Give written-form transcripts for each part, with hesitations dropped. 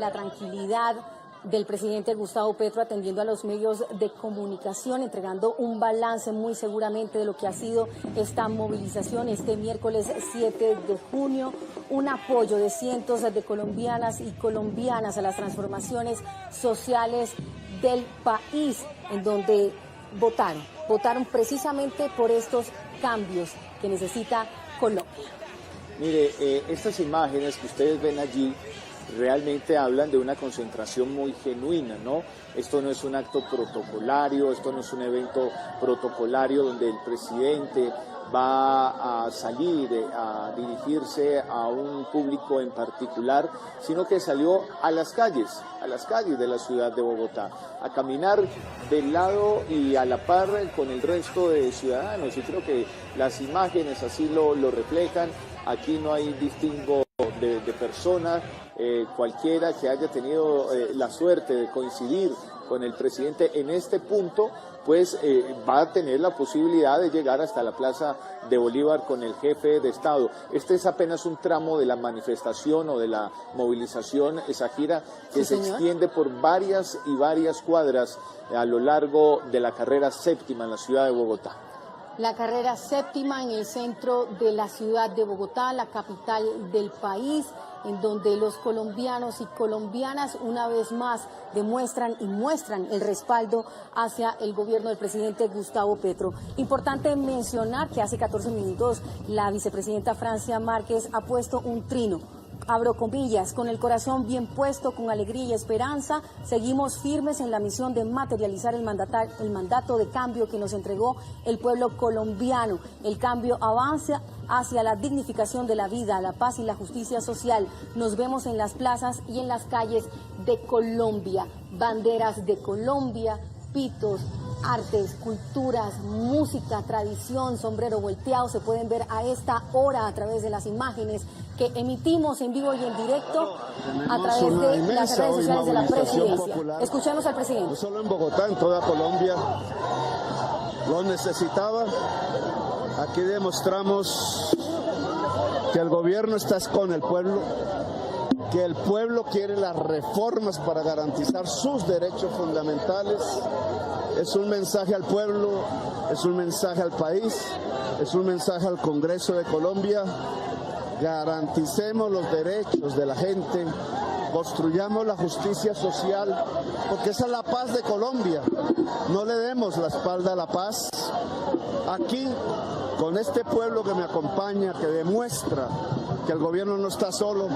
la tranquilidad del presidente Gustavo Petro atendiendo a los medios de comunicación, entregando un balance muy seguramente de lo que ha sido esta movilización este miércoles 7 de junio, un apoyo de cientos de colombianas y colombianas a las transformaciones sociales del país, en donde votaron precisamente por estos cambios que necesita Colombia. Mire, estas imágenes que ustedes ven allí realmente hablan de una concentración muy genuina, ¿no? Esto no es un acto protocolario, esto no es un evento protocolario donde el presidente va a salir a dirigirse a un público en particular, sino que salió a las calles de la ciudad de Bogotá, a caminar del lado y a la par con el resto de ciudadanos, y creo que las imágenes así lo reflejan. Aquí no hay distingo de personas, cualquiera que haya tenido la suerte de coincidir con el presidente en este punto, pues va a tener la posibilidad de llegar hasta la Plaza de Bolívar con el jefe de Estado. Este es apenas un tramo de la manifestación o de la movilización, esa gira que se extiende por varias y varias cuadras a lo largo de la carrera séptima en la ciudad de Bogotá. La carrera séptima en el centro de la ciudad de Bogotá, la capital del país, en donde los colombianos y colombianas una vez más demuestran y muestran el respaldo hacia el gobierno del presidente Gustavo Petro. Importante mencionar que hace 14 minutos la vicepresidenta Francia Márquez ha puesto un trino. Abro comillas, con el corazón bien puesto, con alegría y esperanza, seguimos firmes en la misión de materializar el mandato de cambio que nos entregó el pueblo colombiano. El cambio avanza hacia la dignificación de la vida, la paz y la justicia social. Nos vemos en las plazas y en las calles de Colombia. Banderas de Colombia, pitos, artes, culturas, música, tradición, sombrero volteado se pueden ver a esta hora a través de las imágenes que emitimos en vivo y en directo a través de las redes sociales de la presidencia. Escuchemos al presidente. No solo en Bogotá, en toda Colombia lo necesitaba. Aquí demostramos que el gobierno está con el pueblo, que el pueblo quiere las reformas para garantizar sus derechos fundamentales. Es un mensaje al pueblo, es un mensaje al país, es un mensaje al Congreso de Colombia. Garanticemos los derechos de la gente, construyamos la justicia social, porque esa es la paz de Colombia. No le demos la espalda a la paz. Aquí, con este pueblo que me acompaña, que demuestra que el gobierno no está solo,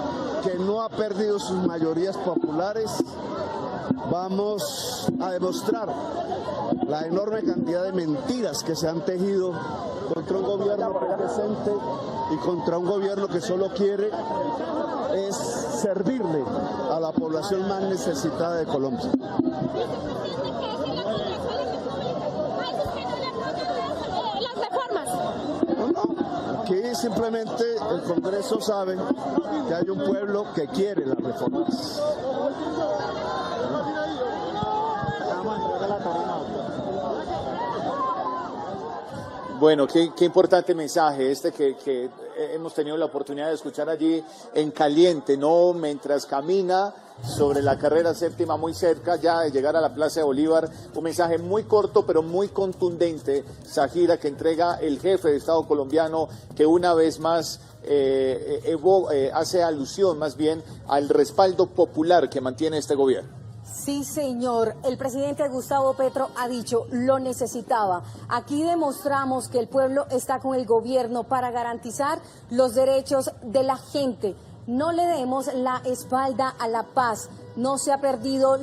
que no ha perdido sus mayorías populares, vamos a demostrar la enorme cantidad de mentiras que se han tejido contra un gobierno presente y contra un gobierno que solo quiere es servirle a la población más necesitada de Colombia. Aquí simplemente el Congreso sabe que hay un pueblo que quiere las reformas. Bueno, qué importante mensaje este que hemos tenido la oportunidad de escuchar allí en caliente, ¿no? Mientras camina sobre la carrera séptima, muy cerca ya de llegar a la Plaza de Bolívar. Un mensaje muy corto pero muy contundente, Zahira, que entrega el jefe de Estado colombiano, que una vez más hace alusión más bien al respaldo popular que mantiene este gobierno. Sí, señor. El presidente Gustavo Petro ha dicho, lo necesitaba. Aquí demostramos que el pueblo está con el gobierno para garantizar los derechos de la gente. No le demos la espalda a la paz. No se ha perdido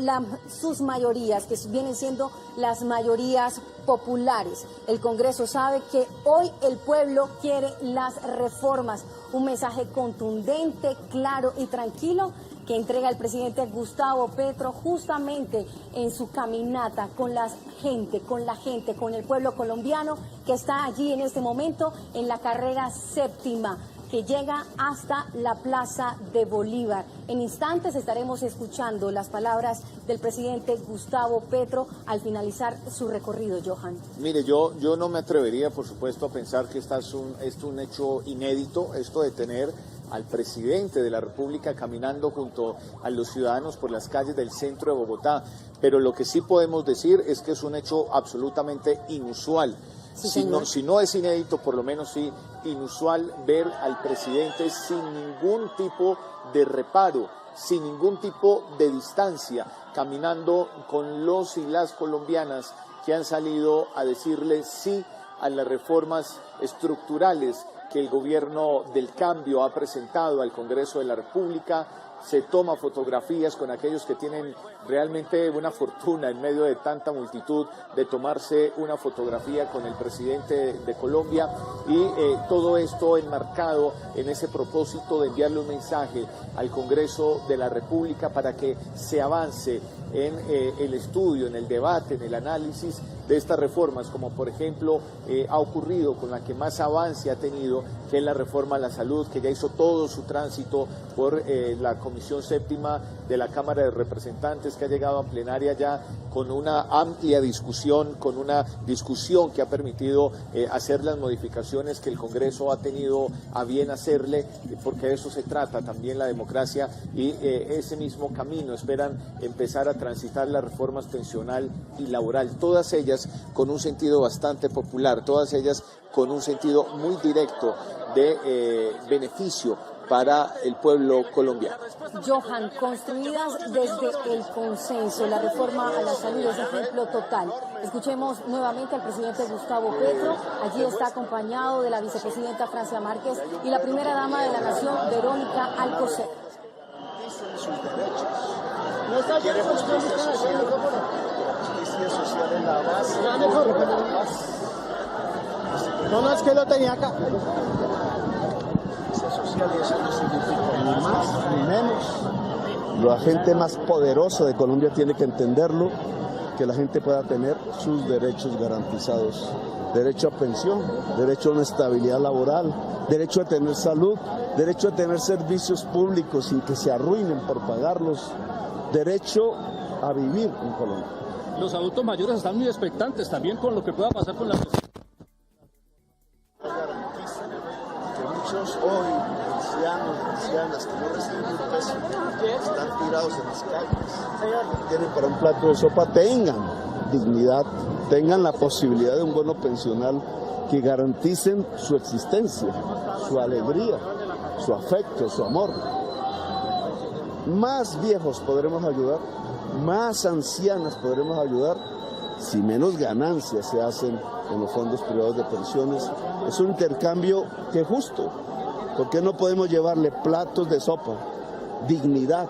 sus mayorías, que vienen siendo las mayorías populares. El Congreso sabe que hoy el pueblo quiere las reformas. Un mensaje contundente, claro y tranquilo que entrega el presidente Gustavo Petro justamente en su caminata con la gente, con el pueblo colombiano que está allí en este momento en la carrera séptima, que llega hasta la Plaza de Bolívar. En instantes estaremos escuchando las palabras del presidente Gustavo Petro al finalizar su recorrido, Johan. Mire, yo no me atrevería, por supuesto, a pensar que esto es un hecho inédito, esto de tener al presidente de la República caminando junto a los ciudadanos por las calles del centro de Bogotá. Pero lo que sí podemos decir es que es un hecho absolutamente inusual. Sí, si no es inédito, por lo menos sí inusual ver al presidente sin ningún tipo de reparo, sin ningún tipo de distancia, caminando con los y las colombianas que han salido a decirle sí a las reformas estructurales que el gobierno del cambio ha presentado al Congreso de la República. Se toma fotografías con aquellos que tienen realmente una fortuna en medio de tanta multitud de tomarse una fotografía con el presidente de Colombia, y todo esto enmarcado en ese propósito de enviarle un mensaje al Congreso de la República para que se avance en el estudio, en el debate, en el análisis de estas reformas, como por ejemplo ha ocurrido con la que más avance ha tenido, que es la reforma a la salud, que ya hizo todo su tránsito por la Comisión Séptima de la Cámara de Representantes, que ha llegado a plenaria ya con una amplia discusión, con una discusión que ha permitido hacer las modificaciones que el Congreso ha tenido a bien hacerle, porque de eso se trata también la democracia, y ese mismo camino esperan empezar a transitar las reformas pensional y laboral, todas ellas con un sentido bastante popular, todas ellas con un sentido muy directo de beneficio para el pueblo colombiano. Johan, construidas desde el consenso, la reforma a la salud es ejemplo total. Escuchemos nuevamente al presidente Gustavo Petro. Allí está acompañado de la vicepresidenta Francia Márquez y la primera dama de la nación, Verónica Alcocer. Quiere justicia social. Justicia social en la base. No, es que lo tenía acá. Justicia social, y eso no significa ni más ni menos. La gente más poderosa de Colombia tiene que entenderlo, que la gente pueda tener sus derechos garantizados. Derecho a pensión, derecho a una estabilidad laboral, derecho a tener salud, derecho a tener servicios públicos sin que se arruinen por pagarlos, derecho a vivir en Colombia. Los adultos mayores están muy expectantes también con lo que pueda pasar con la Muchos hoy, ancianos, ancianas que no reciben un peso, están tirados en las calles, tienen para un plato de sopa, tengan dignidad, tengan la posibilidad de un bono pensional que garanticen su existencia, su alegría, su afecto, su amor. Más viejos podremos ayudar, más ancianas podremos ayudar, si menos ganancias se hacen en los fondos privados de pensiones. Es un intercambio que es justo. ¿Por qué no podemos llevarle platos de sopa, dignidad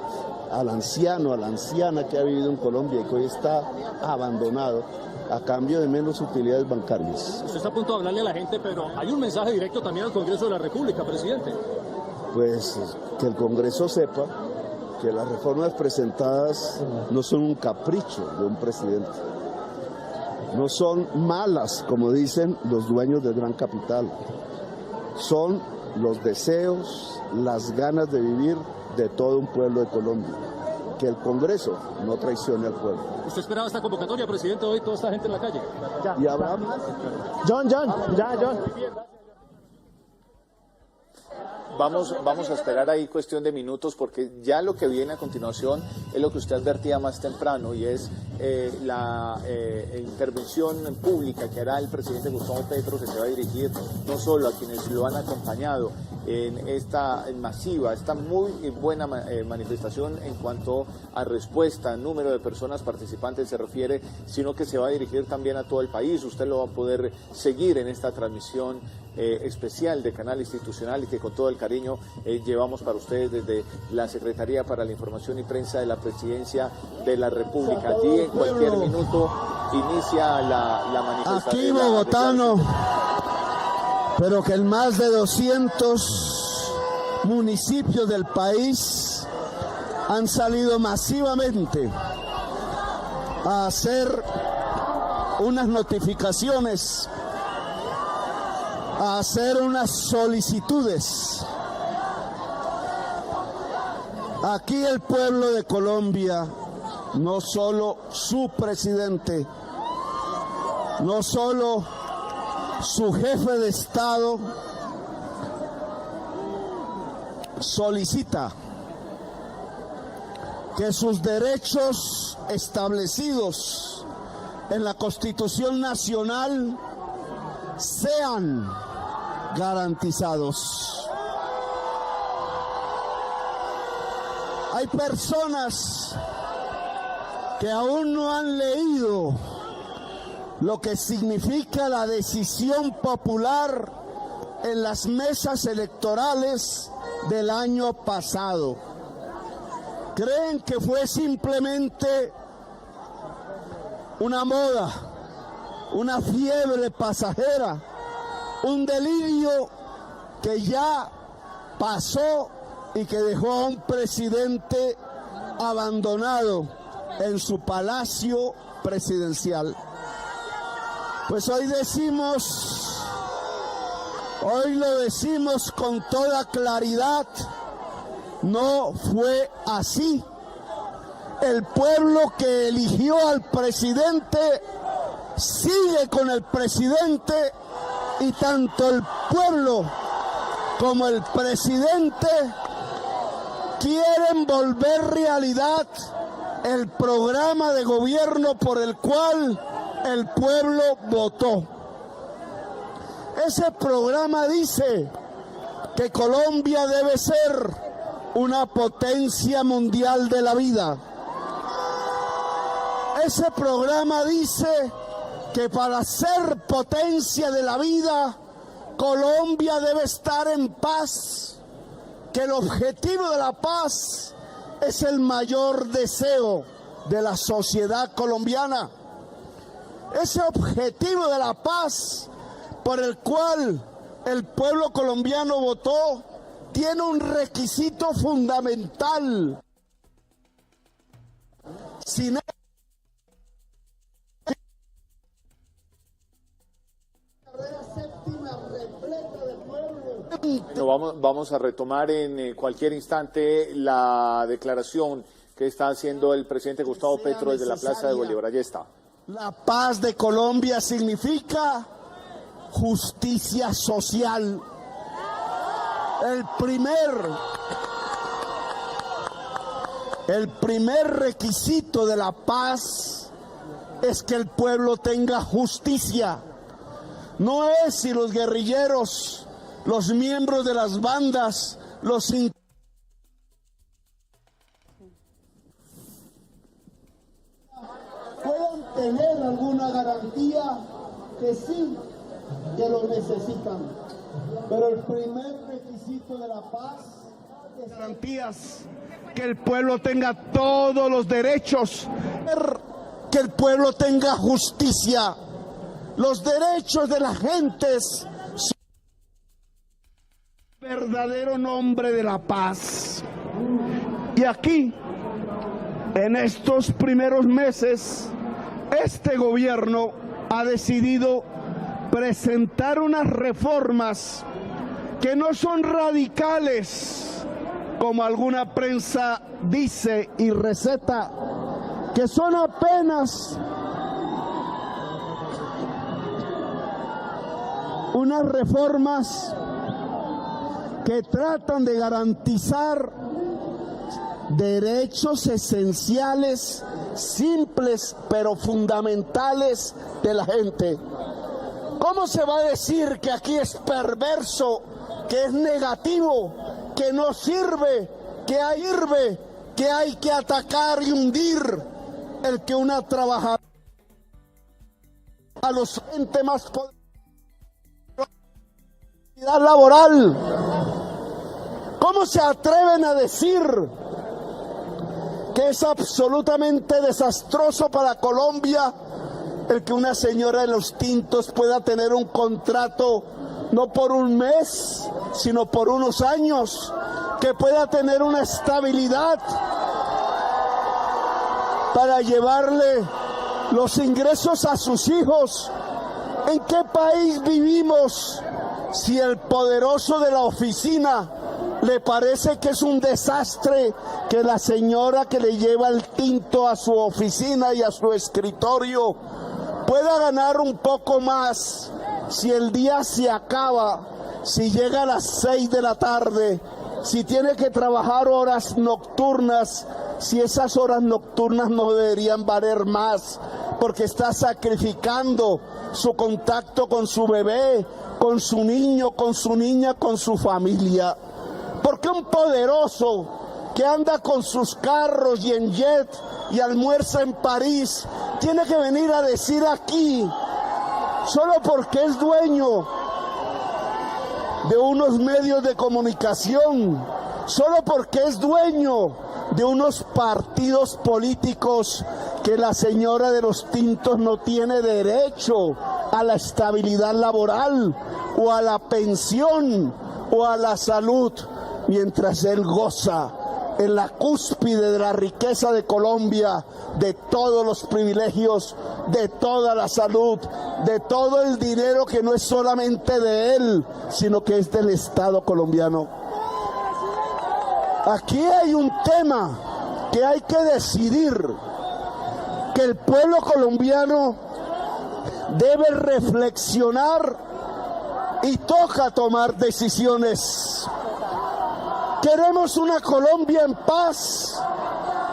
al anciano, a la anciana que ha vivido en Colombia y que hoy está abandonado a cambio de menos utilidades bancarias? Usted está a punto de hablarle a la gente, pero hay un mensaje directo también al Congreso de la República, presidente. Pues que el Congreso sepa que las reformas presentadas no son un capricho de un presidente. No son malas, como dicen los dueños del gran capital. Son los deseos, las ganas de vivir de todo un pueblo de Colombia. Que el Congreso no traicione al pueblo. ¿Usted esperaba esta convocatoria, presidente, hoy toda esta gente en la calle? ¿Y hablamos? John. Vamos a esperar ahí cuestión de minutos, porque ya lo que viene a continuación es lo que usted advertía más temprano, y es la intervención pública que hará el presidente Gustavo Petro, que se va a dirigir no solo a quienes lo han acompañado en esta masiva, esta muy buena manifestación en cuanto a respuesta, número de personas participantes se refiere, sino que se va a dirigir también a todo el país. Usted lo va a poder seguir en esta transmisión especial de Canal Institucional, y que con todo el cariño llevamos para ustedes desde la Secretaría para la Información y Prensa de la Presidencia de la República. Allí en cualquier minuto inicia la manifestación. Aquí bogotano, pero que en más de 200 municipios del país han salido masivamente a hacer unas notificaciones, a hacer unas solicitudes. Aquí el pueblo de Colombia, no solo su presidente, no solo su jefe de Estado, solicita que sus derechos establecidos en la Constitución Nacional sean garantizados. Hay personas que aún no han leído lo que significa la decisión popular en las mesas electorales del año pasado. Creen que fue simplemente una moda, una fiebre pasajera, un delirio que ya pasó y que dejó a un presidente abandonado en su palacio presidencial. Pues hoy lo decimos con toda claridad, no fue así. El pueblo que eligió al presidente sigue con el presidente, y tanto el pueblo como el presidente quieren volver realidad el programa de gobierno por el cual el pueblo votó. Ese programa dice que Colombia debe ser una potencia mundial de la vida. Ese programa dice que para ser potencia de la vida, Colombia debe estar en paz, que el objetivo de la paz es el mayor deseo de la sociedad colombiana. Ese objetivo de la paz por el cual el pueblo colombiano votó tiene un requisito fundamental. Sin Vamos a retomar en cualquier instante la declaración que está haciendo el presidente Gustavo Petro desde la Plaza de Bolívar. Allí está. La paz de Colombia significa justicia social. El primer requisito de la paz es que el pueblo tenga justicia. No es si los guerrilleros, los miembros de las bandas, puedan tener alguna garantía, que sí, que lo necesitan. Pero el primer requisito de la paz es garantías, que el pueblo tenga todos los derechos, que el pueblo tenga justicia. Los derechos de la gente son el verdadero nombre de la paz. Y aquí, en estos primeros meses, este gobierno ha decidido presentar unas reformas que no son radicales, como alguna prensa dice y receta, que son apenas unas reformas que tratan de garantizar derechos esenciales, simples pero fundamentales de la gente. ¿Cómo se va a decir que aquí es perverso, que es negativo, que no sirve, que hay que atacar y hundir el que una trabajadora a los gente más poderosos laboral? ¿Cómo se atreven a decir que es absolutamente desastroso para Colombia el que una señora de los tintos pueda tener un contrato no por un mes, sino por unos años, que pueda tener una estabilidad para llevarle los ingresos a sus hijos? ¿En qué país vivimos si el poderoso de la oficina le parece que es un desastre que la señora que le lleva el tinto a su oficina y a su escritorio pueda ganar un poco más si el día se acaba, si llega a las 6 de la tarde, si tiene que trabajar horas nocturnas, si esas horas nocturnas no deberían valer más, porque está sacrificando su contacto con su bebé, con su niño, con su niña, con su familia. Porque un poderoso que anda con sus carros y en jet y almuerza en París, tiene que venir a decir aquí, solo porque es dueño de unos medios de comunicación, solo porque es dueño de unos partidos políticos, que la señora de los tintos no tiene derecho a la estabilidad laboral o a la pensión o a la salud, mientras él goza en la cúspide de la riqueza de Colombia, de todos los privilegios, de toda la salud, de todo el dinero que no es solamente de él, sino que es del Estado colombiano. Aquí hay un tema que hay que decidir, que el pueblo colombiano debe reflexionar y toca tomar decisiones. ¿Queremos una Colombia en paz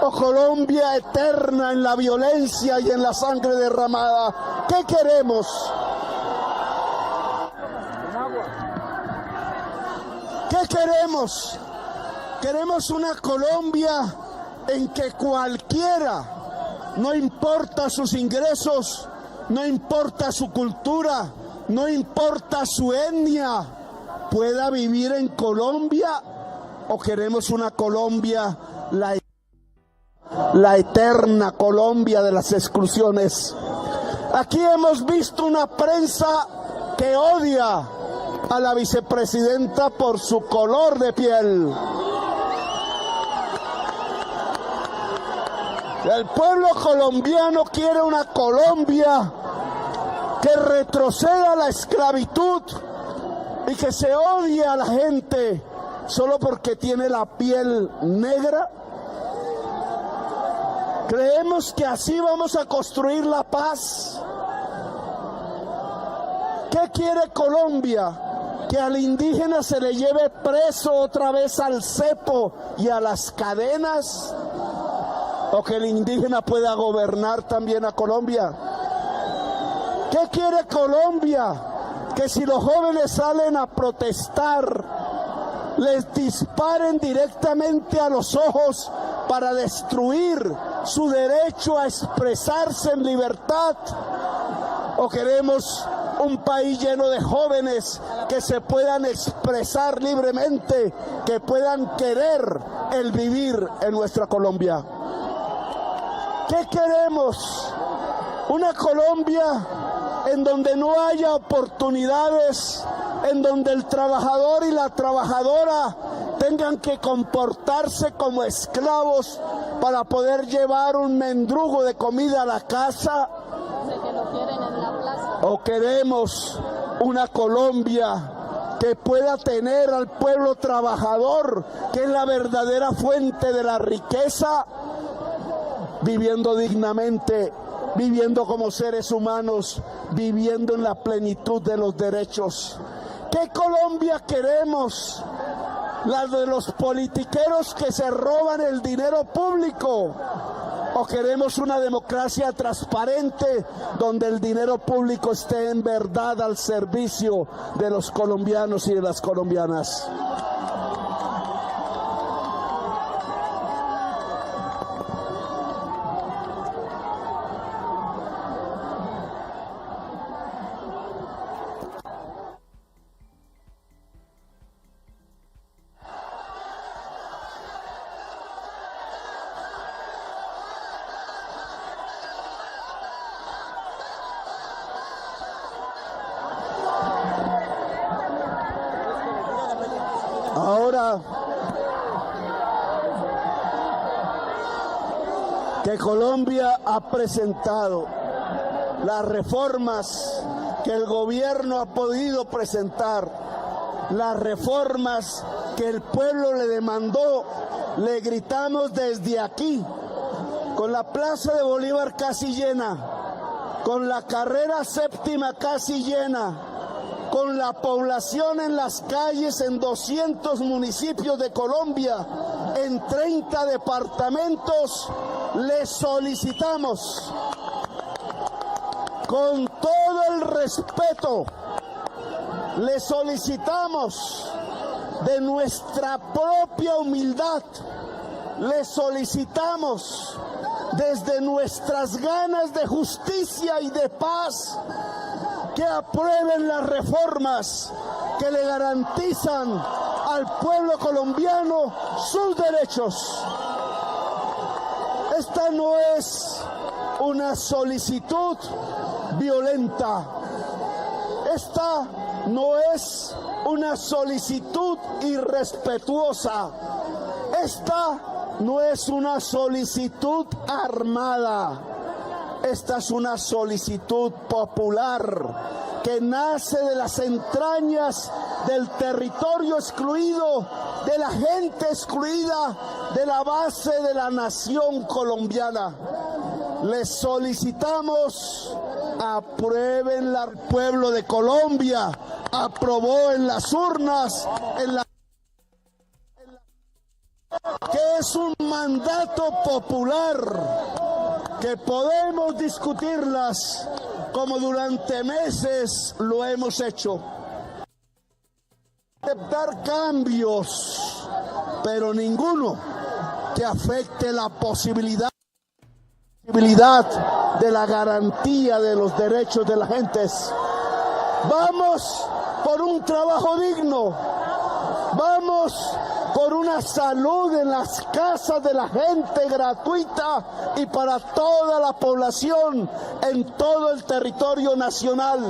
o Colombia eterna en la violencia y en la sangre derramada? ¿Qué queremos? ¿Qué queremos? ¿Queremos una Colombia en que cualquiera, no importa sus ingresos, no importa su cultura, no importa su etnia, pueda vivir en Colombia? ¿O queremos una Colombia, la eterna Colombia de las exclusiones? Aquí hemos visto una prensa que odia a la vicepresidenta por su color de piel. El pueblo colombiano quiere una Colombia que retroceda a la esclavitud y que se odie a la gente solo porque tiene la piel negra. ¿Creemos que así vamos a construir la paz? ¿Qué quiere Colombia? ¿Que al indígena se le lleve preso otra vez al cepo y a las cadenas? ¿O que el indígena pueda gobernar también a Colombia? ¿Qué quiere Colombia? Que si los jóvenes salen a protestar, les disparen directamente a los ojos para destruir su derecho a expresarse en libertad. ¿O queremos un país lleno de jóvenes que se puedan expresar libremente, que puedan querer el vivir en nuestra Colombia? ¿Qué queremos? Una Colombia en donde no haya oportunidades, en donde el trabajador y la trabajadora tengan que comportarse como esclavos para poder llevar un mendrugo de comida a la casa. ¿O queremos una Colombia que pueda tener al pueblo trabajador, que es la verdadera fuente de la riqueza, viviendo dignamente, viviendo como seres humanos, viviendo en la plenitud de los derechos? ¿Qué Colombia queremos? ¿La de los politiqueros que se roban el dinero público? ¿O queremos una democracia transparente donde el dinero público esté en verdad al servicio de los colombianos y de las colombianas? Ahora que Colombia ha presentado las reformas que el gobierno ha podido presentar, las reformas que el pueblo le demandó, le gritamos desde aquí, con la Plaza de Bolívar casi llena, con la carrera séptima casi llena, con la población en las calles en 200 municipios de Colombia, en 30 departamentos, le solicitamos, con todo el respeto, le solicitamos de nuestra propia humildad, le solicitamos desde nuestras ganas de justicia y de paz que aprueben las reformas que le garantizan al pueblo colombiano sus derechos. Esta no es una solicitud violenta. Esta no es una solicitud irrespetuosa. Esta no es una solicitud armada. Esta es una solicitud popular que nace de las entrañas del territorio excluido, de la gente excluida, de la base de la nación colombiana. Les solicitamos, aprueben. El pueblo de Colombia aprobó en las urnas, que es un mandato popular, que podemos discutirlas como durante meses lo hemos hecho. Aceptar cambios, pero ninguno que afecte la posibilidad de la garantía de los derechos de las gentes. Vamos por un trabajo digno, vamos por una salud en las casas de la gente gratuita y para toda la población en todo el territorio nacional.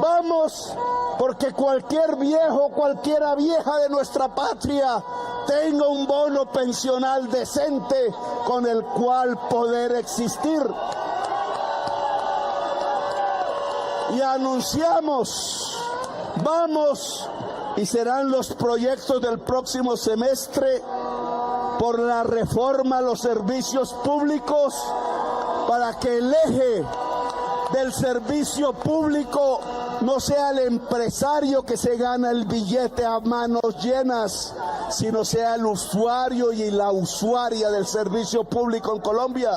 Vamos porque cualquier viejo, cualquiera vieja de nuestra patria tenga un bono pensional decente con el cual poder existir. Y anunciamos, vamos, y serán los proyectos del próximo semestre, por la reforma a los servicios públicos, para que el eje del servicio público no sea el empresario que se gana el billete a manos llenas, sino sea el usuario y la usuaria del servicio público en Colombia.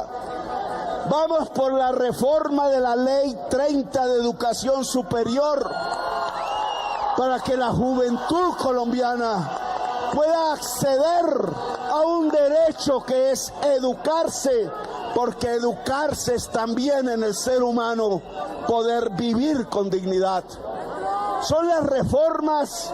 Vamos por la reforma de la Ley 30 de Educación Superior, para que la juventud colombiana pueda acceder a un derecho que es educarse, porque educarse es también en el ser humano poder vivir con dignidad. Son las reformas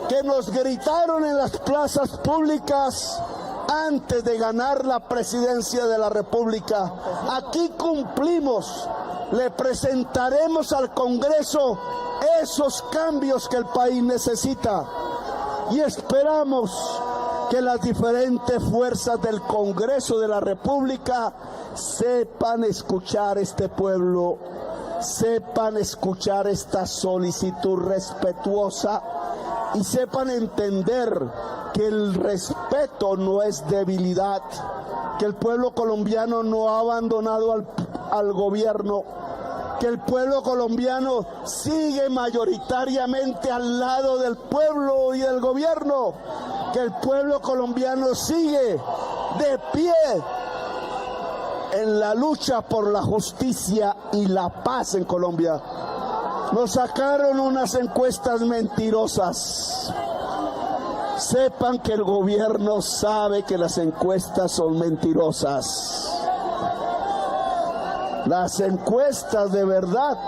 que nos gritaron en las plazas públicas antes de ganar la presidencia de la República. Aquí cumplimos, le presentaremos al Congreso esos cambios que el país necesita y esperamos que las diferentes fuerzas del Congreso de la República sepan escuchar este pueblo, sepan escuchar esta solicitud respetuosa y sepan entender que el respeto no es debilidad, que el pueblo colombiano no ha abandonado al gobierno, que el pueblo colombiano sigue mayoritariamente al lado del pueblo y del gobierno, que el pueblo colombiano sigue de pie en la lucha por la justicia y la paz en Colombia. Nos sacaron unas encuestas mentirosas. Sepan que el gobierno sabe que las encuestas son mentirosas. Las encuestas de verdad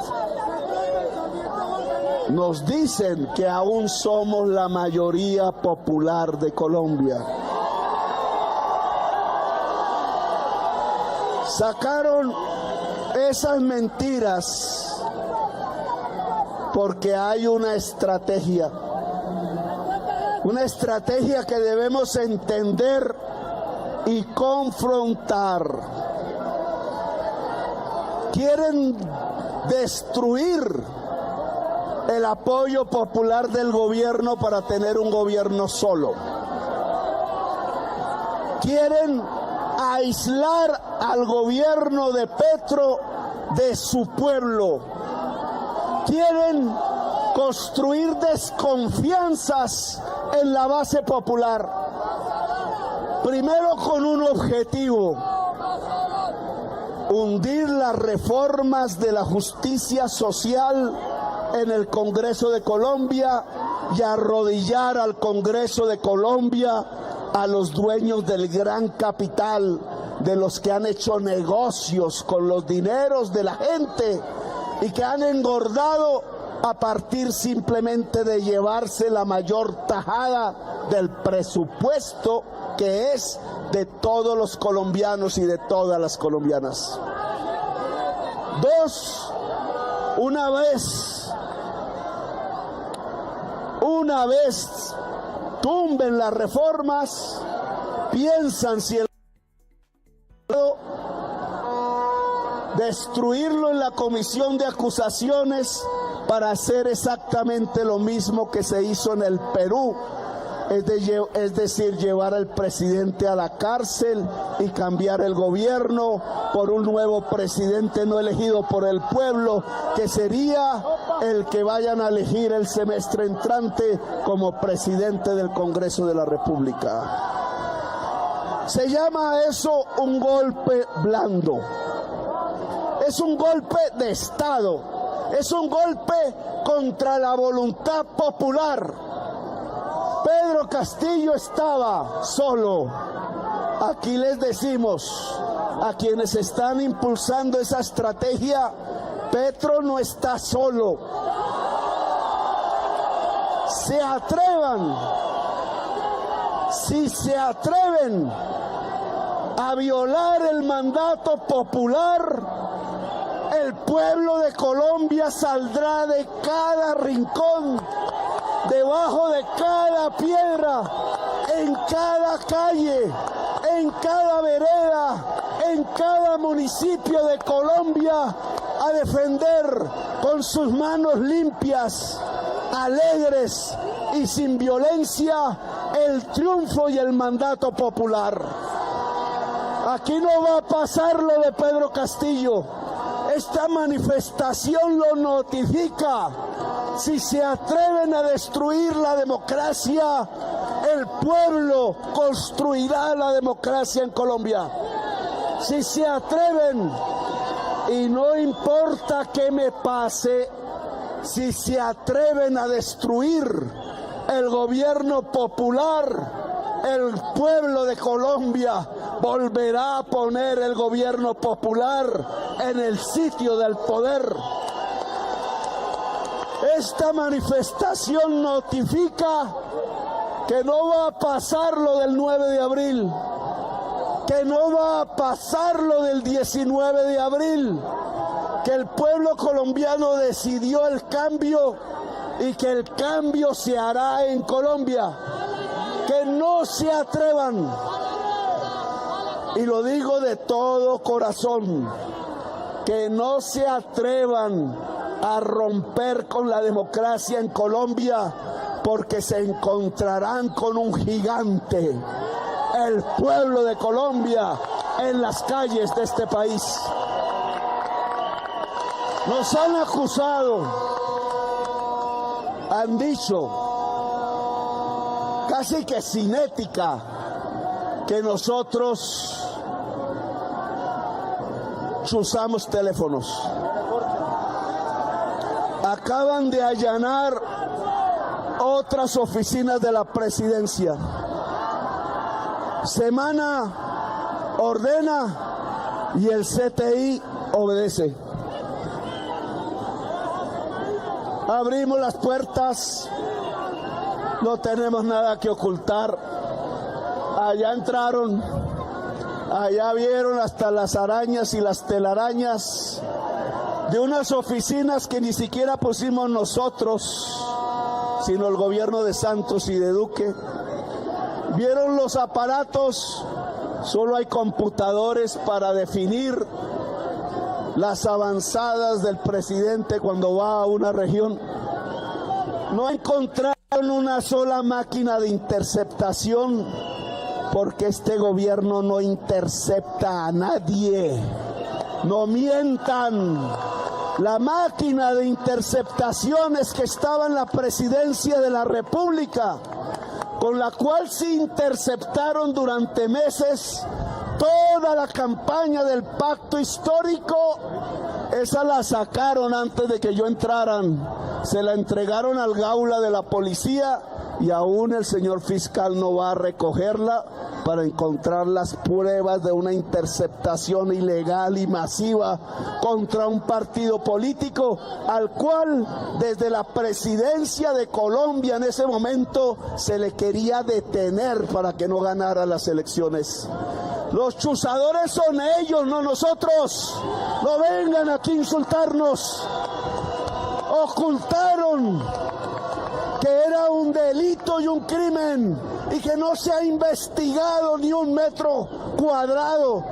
nos dicen que aún somos la mayoría popular de Colombia. Sacaron esas mentiras porque hay una estrategia que debemos entender y confrontar. Quieren destruir el apoyo popular del gobierno para tener un gobierno solo. Quieren aislar al gobierno de Petro de su pueblo. Quieren construir desconfianzas en la base popular. Primero con un objetivo: hundir las reformas de la justicia social en el Congreso de Colombia y arrodillar al Congreso de Colombia a los dueños del gran capital, de los que han hecho negocios con los dineros de la gente y que han engordado a partir simplemente de llevarse la mayor tajada del presupuesto que es de todos los colombianos y de todas las colombianas. Dos, una vez tumben las reformas, piensan si el destruirlo en la comisión de acusaciones para hacer exactamente lo mismo que se hizo en el Perú, es decir, llevar al presidente a la cárcel y cambiar el gobierno por un nuevo presidente no elegido por el pueblo, que sería el que vayan a elegir el semestre entrante como presidente del Congreso de la República. Se llama eso un golpe blando. Es un golpe de Estado, es un golpe contra la voluntad popular. Pedro Castillo estaba solo. Aquí les decimos a quienes están impulsando esa estrategia: Petro no está solo. Si se atreven a violar el mandato popular, el pueblo de Colombia saldrá de cada rincón, debajo de cada piedra, en cada calle, en cada vereda, en cada municipio de Colombia, a defender con sus manos limpias, alegres y sin violencia el triunfo y el mandato popular. Aquí no va a pasar lo de Pedro Castillo. Esta manifestación lo notifica. Si se atreven a destruir la democracia, el pueblo construirá la democracia en Colombia. Si se atreven, y no importa qué me pase, si se atreven a destruir el gobierno popular, el pueblo de Colombia volverá a poner el gobierno popular en el sitio del poder. Esta manifestación notifica que no va a pasar lo del 9 de abril, que no va a pasar lo del 19 de abril, que el pueblo colombiano decidió el cambio y que el cambio se hará en Colombia. Que no se atrevan, y lo digo de todo corazón, que no se atrevan a romper con la democracia en Colombia, porque se encontrarán con un gigante, el pueblo de Colombia, en las calles de este país. Nos han acusado, han dicho, casi que sin ética, que nosotros chuzamos teléfonos. Acaban de allanar otras oficinas de la presidencia. Semana ordena y el CTI obedece. Abrimos las puertas, no tenemos nada que ocultar. Allá entraron, allá vieron hasta las arañas y las telarañas de unas oficinas que ni siquiera pusimos nosotros, sino el gobierno de Santos y de Duque. Vieron los aparatos, solo hay computadores para definir las avanzadas del presidente cuando va a una región. No encontraron una sola máquina de interceptación, porque este gobierno no intercepta a nadie. No mientan, La máquina de interceptaciones que estaba en la presidencia de la República, con la cual se interceptaron durante meses toda la campaña del pacto histórico, esa la sacaron antes de que yo entraran, se la entregaron al Gaula de la policía y aún el señor fiscal no va a recogerla para encontrar las pruebas de una interceptación ilegal y masiva contra un partido político al cual desde la presidencia de Colombia en ese momento se le quería detener para que no ganara las elecciones. Los chuzadores son ellos, no nosotros. No vengan aquí a insultarnos. Ocultaron que era un delito y un crimen y que no se ha investigado ni un metro cuadrado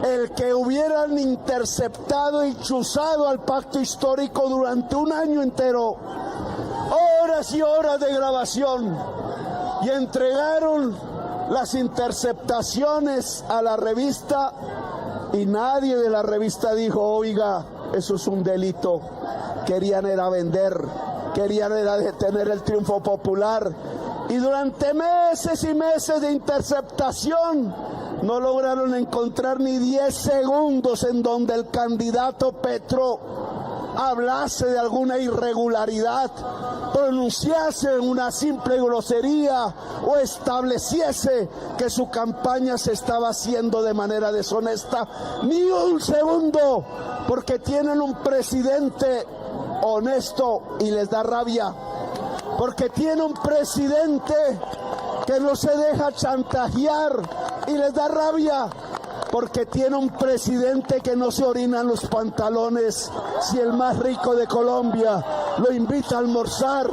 el que hubieran interceptado y chuzado al pacto histórico durante un año entero, horas y horas de grabación, y entregaron las interceptaciones a la revista y nadie de la revista dijo, oiga, eso es un delito. Querían era vender, querían era detener el triunfo popular, y durante meses y meses de interceptación no lograron encontrar ni 10 segundos en donde el candidato Petro hablase de alguna irregularidad, pronunciase una simple grosería o estableciese que su campaña se estaba haciendo de manera deshonesta. Ni un segundo, porque tienen un presidente honesto y les da rabia, porque tiene un presidente que no se deja chantajear y les da rabia, porque tiene un presidente que no se orina en los pantalones si el más rico de Colombia lo invita a almorzar,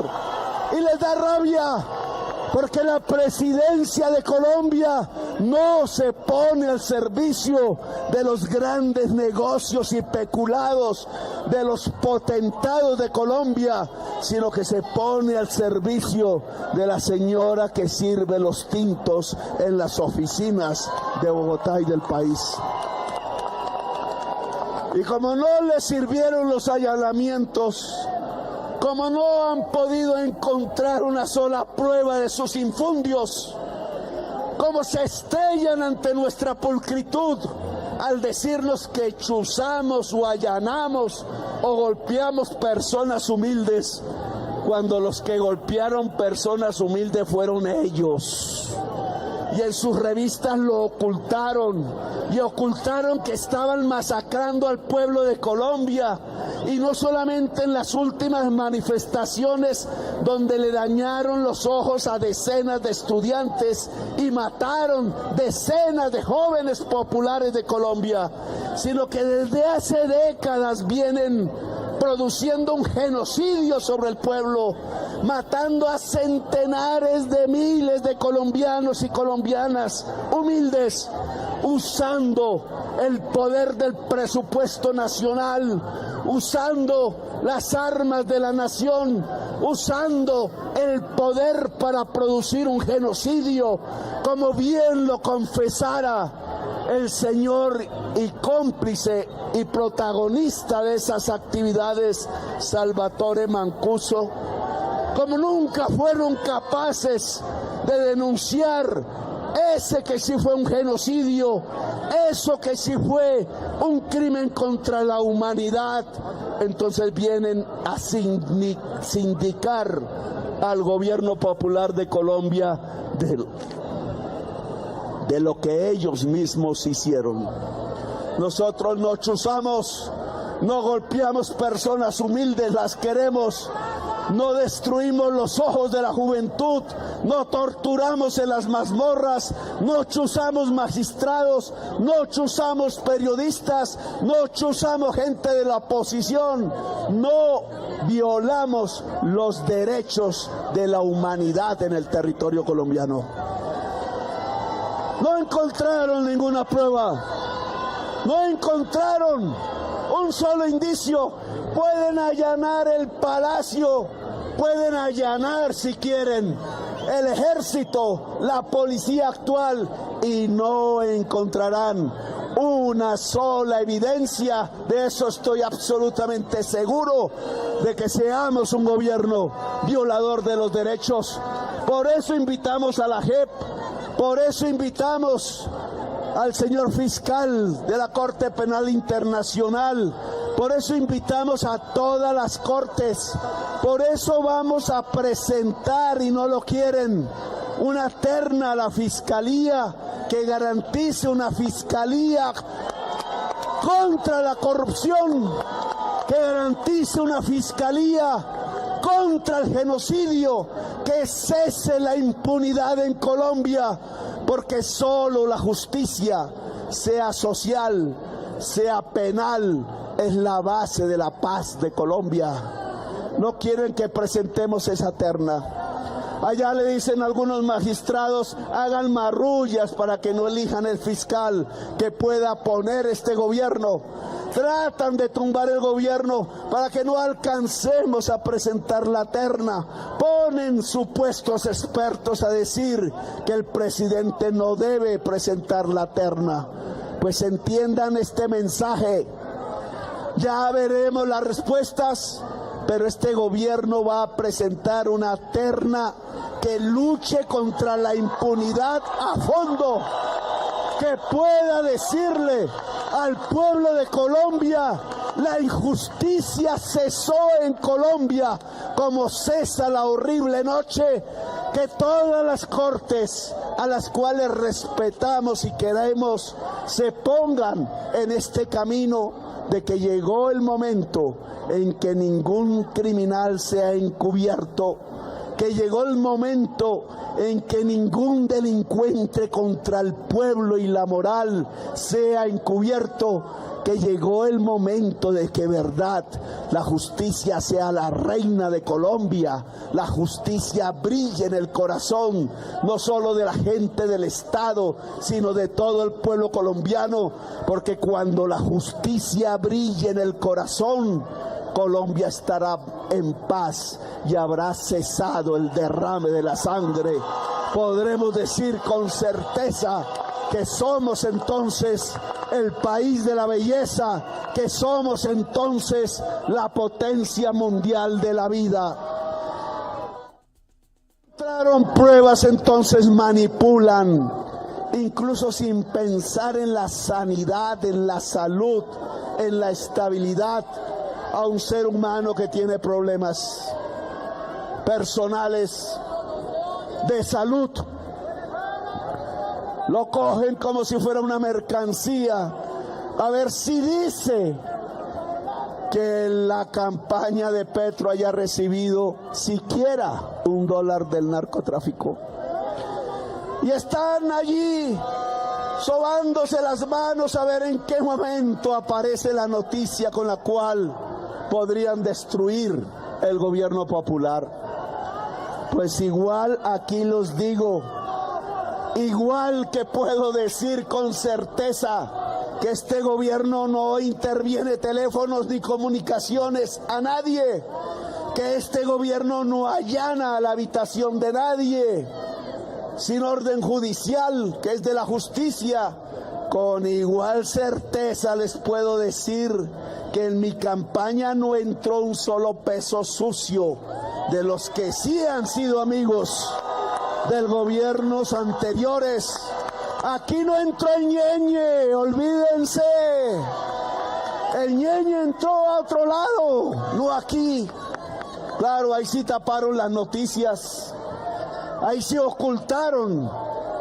y les da rabia porque la presidencia de Colombia no se pone al servicio de los grandes negocios y peculados de los potentados de Colombia, sino que se pone al servicio de la señora que sirve los tintos en las oficinas de Bogotá y del país. Y como no les sirvieron los allanamientos, como no han podido encontrar una sola prueba de sus infundios, como se estrellan ante nuestra pulcritud al decirnos que chuzamos o allanamos o golpeamos personas humildes, cuando los que golpearon personas humildes fueron ellos. Y en sus revistas lo ocultaron, y ocultaron que estaban masacrando al pueblo de Colombia, y no solamente en las últimas manifestaciones donde le dañaron los ojos a decenas de estudiantes y mataron decenas de jóvenes populares de Colombia, sino que desde hace décadas vienen produciendo un genocidio sobre el pueblo, matando a centenares de miles de colombianos y colombianas humildes, usando el poder del presupuesto nacional, usando las armas de la nación, usando el poder para producir un genocidio, como bien lo confesara el señor y cómplice y protagonista de esas actividades, Salvatore Mancuso, como nunca fueron capaces de denunciar ese que sí fue un genocidio, eso que sí fue un crimen contra la humanidad. Entonces vienen a sindicar al gobierno popular de Colombia de lo que ellos mismos hicieron. Nosotros no chuzamos, no golpeamos personas humildes, las queremos. No destruimos los ojos de la juventud, no torturamos en las mazmorras, no chuzamos magistrados, no chuzamos periodistas, no chuzamos gente de la oposición, no violamos los derechos de la humanidad en el territorio colombiano. No encontraron ninguna prueba, no encontraron un solo indicio. Pueden allanar el palacio, pueden allanar si quieren el ejército, la policía actual, y no encontrarán una sola evidencia, de eso estoy absolutamente seguro, de que seamos un gobierno violador de los derechos. Por eso invitamos a la JEP, por eso invitamos al señor fiscal de la Corte Penal Internacional, por eso invitamos a todas las cortes, por eso vamos a presentar, y no lo quieren, una terna a la Fiscalía que garantice una fiscalía contra la corrupción, que garantice una fiscalía contra el genocidio, que cese la impunidad en Colombia, porque solo la justicia, sea social, sea penal, es la base de la paz de Colombia. No quieren que presentemos esa terna. Allá le dicen algunos magistrados, hagan marrullas para que no elijan el fiscal que pueda poner este gobierno. Tratan de tumbar el gobierno para que no alcancemos a presentar la terna. Ponen supuestos expertos a decir que el presidente no debe presentar la terna. Pues entiendan este mensaje. Ya veremos las respuestas, pero este gobierno va a presentar una terna que luche contra la impunidad a fondo, que pueda decirle al pueblo de Colombia: la injusticia cesó en Colombia, como cesa la horrible noche, que todas las cortes a las cuales respetamos y queremos se pongan en este camino de que llegó el momento en que ningún criminal sea encubierto, que llegó el momento en que ningún delincuente contra el pueblo y la moral sea encubierto, que llegó el momento de que verdad, la justicia sea la reina de Colombia, la justicia brille en el corazón, no solo de la gente del Estado, sino de todo el pueblo colombiano, porque cuando la justicia brille en el corazón, Colombia estará en paz y habrá cesado el derrame de la sangre. Podremos decir con certeza que somos entonces el país de la belleza, que somos entonces la potencia mundial de la vida. Encontraron pruebas, entonces manipulan, incluso sin pensar en la sanidad, en la salud, en la estabilidad, a un ser humano que tiene problemas personales de salud. Lo cogen como si fuera una mercancía. A ver si dice que la campaña de Petro haya recibido siquiera $1 del narcotráfico. Y están allí sobándose las manos a ver en qué momento aparece la noticia con la cual podrían destruir el gobierno popular. Pues igual aquí los digo, igual que puedo decir con certeza que este gobierno no interviene teléfonos ni comunicaciones a nadie, que este gobierno no allana la habitación de nadie, sin orden judicial, que es de la justicia. Con igual certeza les puedo decir que en mi campaña no entró un solo peso sucio de los que sí han sido amigos de gobiernos anteriores. Aquí no entró el ñeñe, olvídense. El ñeñe entró a otro lado, no aquí. Claro, ahí sí taparon las noticias. Ahí sí ocultaron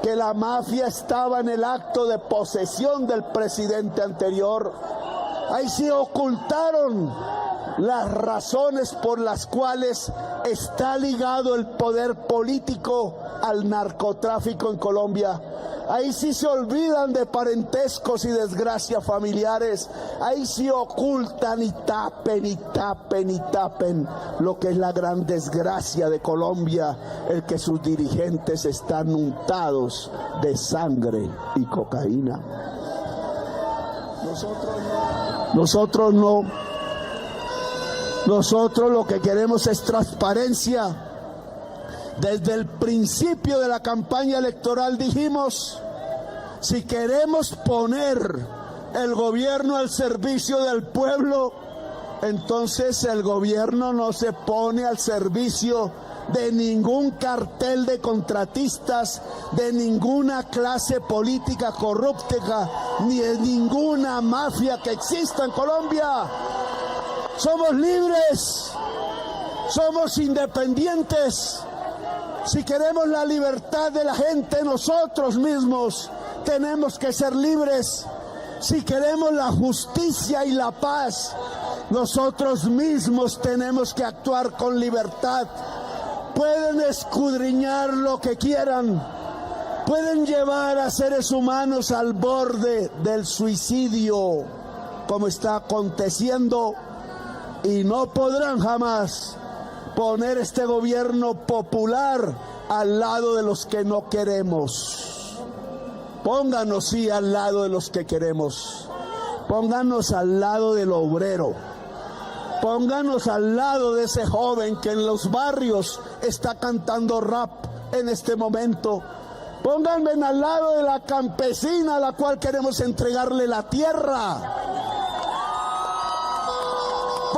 que la mafia estaba en el acto de posesión del presidente anterior. Ahí sí ocultaron las razones por las cuales está ligado el poder político al narcotráfico en Colombia. Ahí sí se olvidan de parentescos y desgracias familiares. Ahí sí ocultan y tapen y tapen y tapen lo que es la gran desgracia de Colombia, el que sus dirigentes están untados de sangre y cocaína. Nosotros no. Nosotros lo que queremos es transparencia. Desde el principio de la campaña electoral dijimos, si queremos poner el gobierno al servicio del pueblo, entonces el gobierno no se pone al servicio de ningún cartel de contratistas, de ninguna clase política corrupta, ni de ninguna mafia que exista en Colombia. Somos libres, somos independientes. Si queremos la libertad de la gente, nosotros mismos tenemos que ser libres. Si queremos la justicia y la paz, nosotros mismos tenemos que actuar con libertad. Pueden escudriñar lo que quieran, pueden llevar a seres humanos al borde del suicidio, como está aconteciendo, y no podrán jamás poner este gobierno popular al lado de los que no queremos. Pónganos sí al lado de los que queremos, pónganos al lado del obrero, pónganos al lado de ese joven que en los barrios está cantando rap en este momento. Pónganme al lado de la campesina a la cual queremos entregarle la tierra.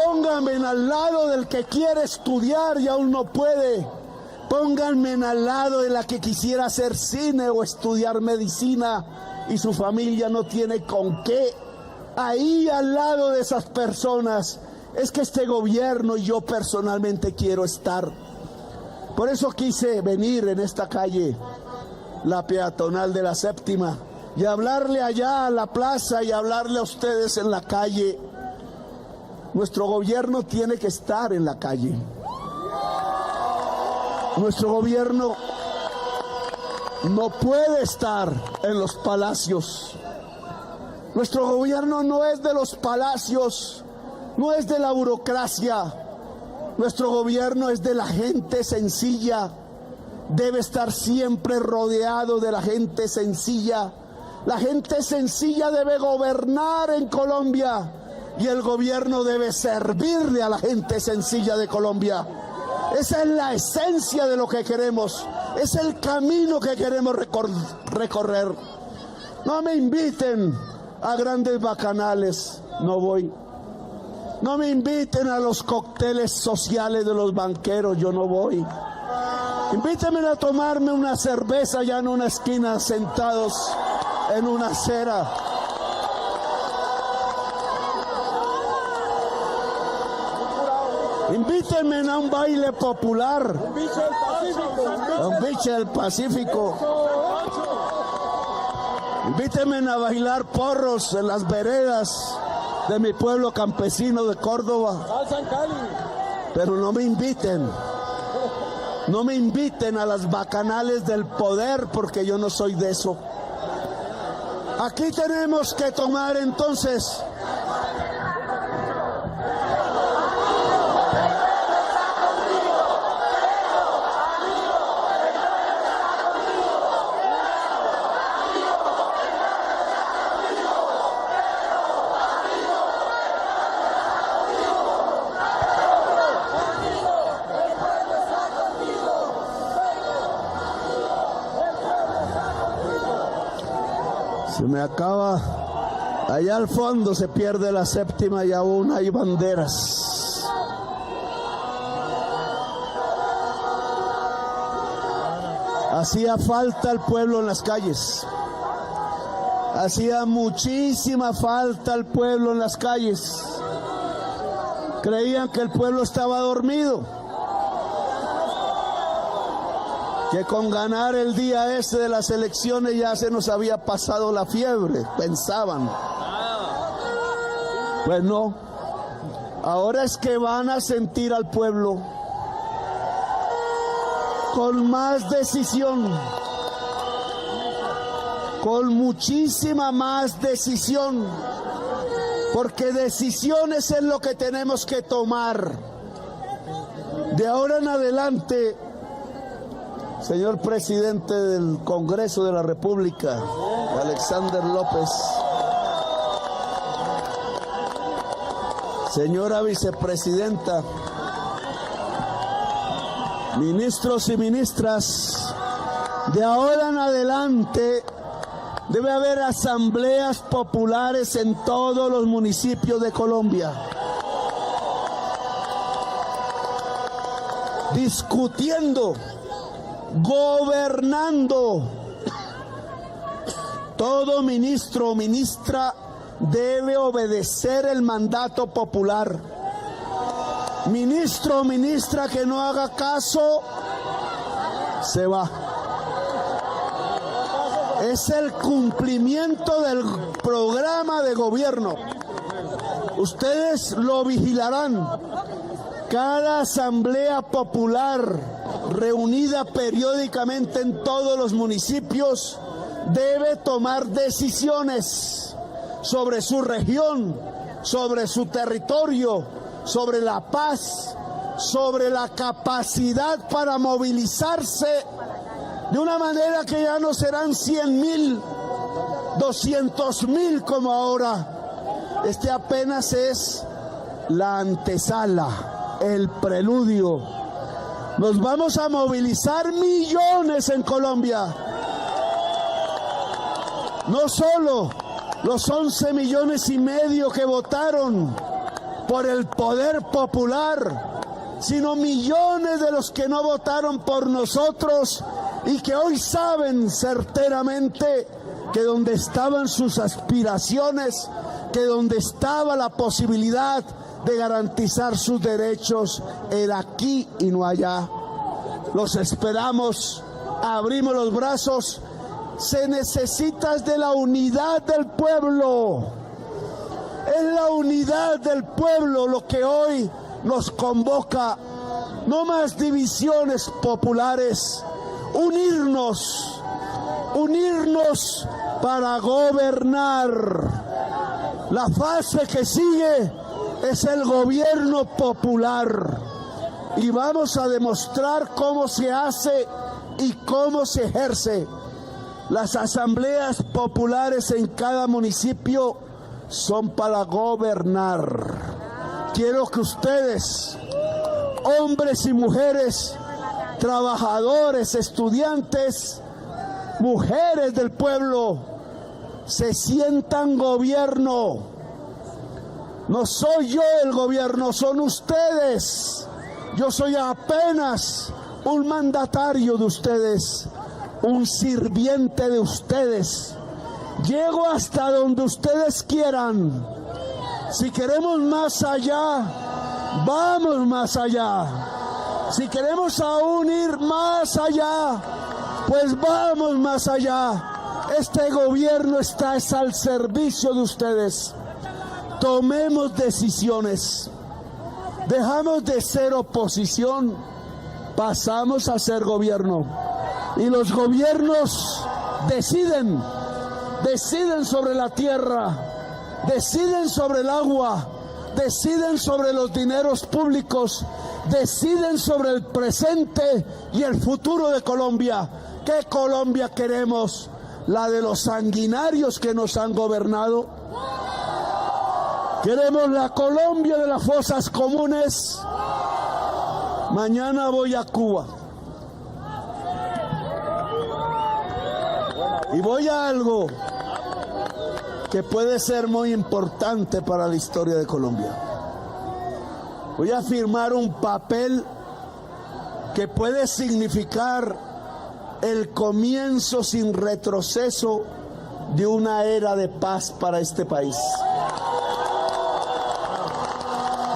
Pónganme al lado del que quiere estudiar y aún no puede. Pónganme al lado de la que quisiera hacer cine o estudiar medicina y su familia no tiene con qué. Ahí al lado de esas personas es que este gobierno y yo personalmente quiero estar. Por eso quise venir en esta calle, la peatonal de la Séptima, y hablarle allá a la plaza y hablarle a ustedes en la calle. Nuestro gobierno tiene que estar en la calle. Nuestro gobierno no puede estar en los palacios. Nuestro gobierno no es de los palacios, no es de la burocracia. Nuestro gobierno es de la gente sencilla. Debe estar siempre rodeado de la gente sencilla. La gente sencilla debe gobernar en Colombia y el gobierno debe servirle a la gente sencilla de Colombia. Esa es la esencia de lo que queremos, es el camino que queremos recorrer. No me inviten a grandes bacanales, no voy. No me inviten a los cócteles sociales de los banqueros, yo no voy. Invítenme a tomarme una cerveza allá en una esquina, sentados en una acera. Invítenme a un baile popular, a un biche del Pacífico. Invítenme a bailar porros en las veredas de mi pueblo campesino de Córdoba. Pero no me inviten a las bacanales del poder, porque yo no soy de eso. Aquí tenemos que tomar entonces se me acaba, allá al fondo se pierde la Séptima y aún hay banderas. Hacía falta el pueblo en las calles, hacía muchísima falta el pueblo en las calles. Creían que el pueblo estaba dormido, que con ganar el día ese de las elecciones ya se nos había pasado la fiebre, pensaban. Pues no, ahora es que van a sentir al pueblo con más decisión, con muchísima más decisión, porque decisiones es lo que tenemos que tomar. De ahora en adelante, señor presidente del Congreso de la República, Alexander López, señora vicepresidenta, ministros y ministras, de ahora en adelante Debe haber asambleas populares en todos los municipios de Colombia, discutiendo, gobernando. Todo ministro o ministra debe obedecer el mandato popular. Ministro o ministra que no haga caso, se va. Es el cumplimiento del programa de gobierno. Ustedes lo vigilarán. Cada asamblea popular reunida periódicamente en todos los municipios debe tomar decisiones sobre su región, sobre su territorio, sobre la paz, sobre la capacidad para movilizarse de una manera que ya no serán 100.000, 200.000 como ahora. Este apenas es la antesala, el preludio. Nos vamos a movilizar millones en Colombia. No solo los 11,5 millones que votaron por el poder popular, sino millones de los que no votaron por nosotros y que hoy saben certeramente que donde estaban sus aspiraciones, que donde estaba la posibilidad de garantizar sus derechos, era aquí y no allá. Los esperamos, abrimos los brazos. Se necesita de la unidad del pueblo. Es la unidad del pueblo lo que hoy nos convoca. No más divisiones populares. Unirnos para gobernar. La fase que sigue es el gobierno popular. Y vamos a demostrar cómo se hace y cómo se ejerce. Las asambleas populares en cada municipio son para gobernar. Quiero que ustedes, hombres y mujeres, trabajadores, estudiantes, mujeres del pueblo, se sientan gobierno. No soy yo el gobierno, son ustedes. Yo soy apenas un mandatario de ustedes, un sirviente de ustedes. Llego hasta donde ustedes quieran. Si queremos más allá, vamos más allá. Si queremos aún ir más allá, pues vamos más allá. Este gobierno está al servicio de ustedes. Tomemos decisiones. Dejamos de ser oposición, pasamos a ser gobierno. Y los gobiernos deciden sobre la tierra, deciden sobre el agua, deciden sobre los dineros públicos, deciden sobre el presente y el futuro de Colombia. ¿Qué Colombia queremos? ¿La de los sanguinarios que nos han gobernado? ¿Queremos la Colombia de las fosas comunes? Mañana voy a Cuba. Y voy a algo que puede ser muy importante para la historia de Colombia. Voy a firmar un papel que puede significar el comienzo sin retroceso de una era de paz para este país.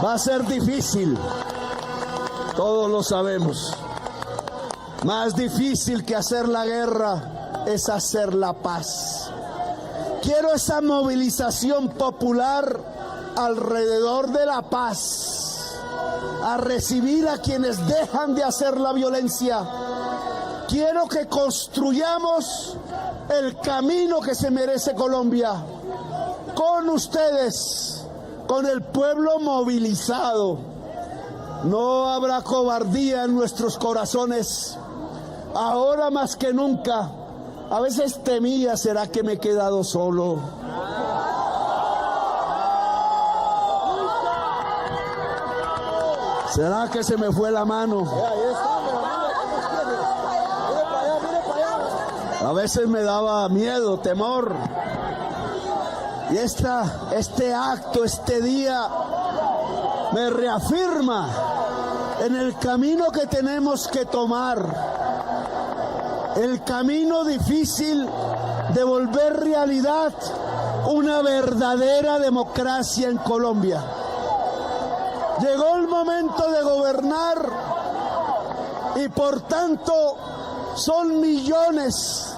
Va a ser difícil, todos lo sabemos. Más difícil que hacer la guerra es hacer la paz. Quiero esa movilización popular alrededor de la paz, a recibir a quienes dejan de hacer la violencia. Quiero que construyamos el camino que se merece Colombia, con ustedes, con el pueblo movilizado. No habrá cobardía en nuestros corazones, ahora más que nunca. A veces temía, ¿será que me he quedado solo? ¿Será que se me fue la mano? A veces me daba miedo, temor. Y este acto, este día, me reafirma en el camino que tenemos que tomar. El camino difícil de volver realidad una verdadera democracia en Colombia. Llegó el momento de gobernar y por tanto son millones,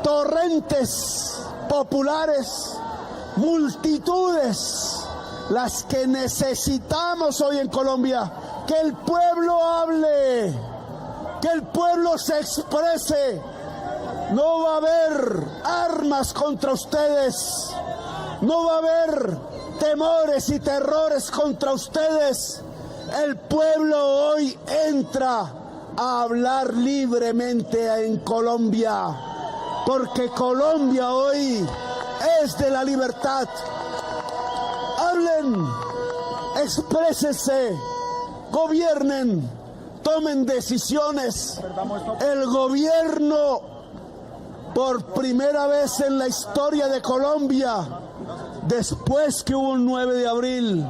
torrentes populares, multitudes las que necesitamos hoy en Colombia. Que el pueblo hable, que el pueblo se exprese. No va a haber armas contra ustedes, no va a haber temores y terrores contra ustedes. El pueblo hoy entra a hablar libremente en Colombia, porque Colombia hoy es de la libertad. Hablen, exprésense, gobiernen, tomen decisiones. El gobierno, por primera vez en la historia de Colombia, después que hubo un 9 de abril,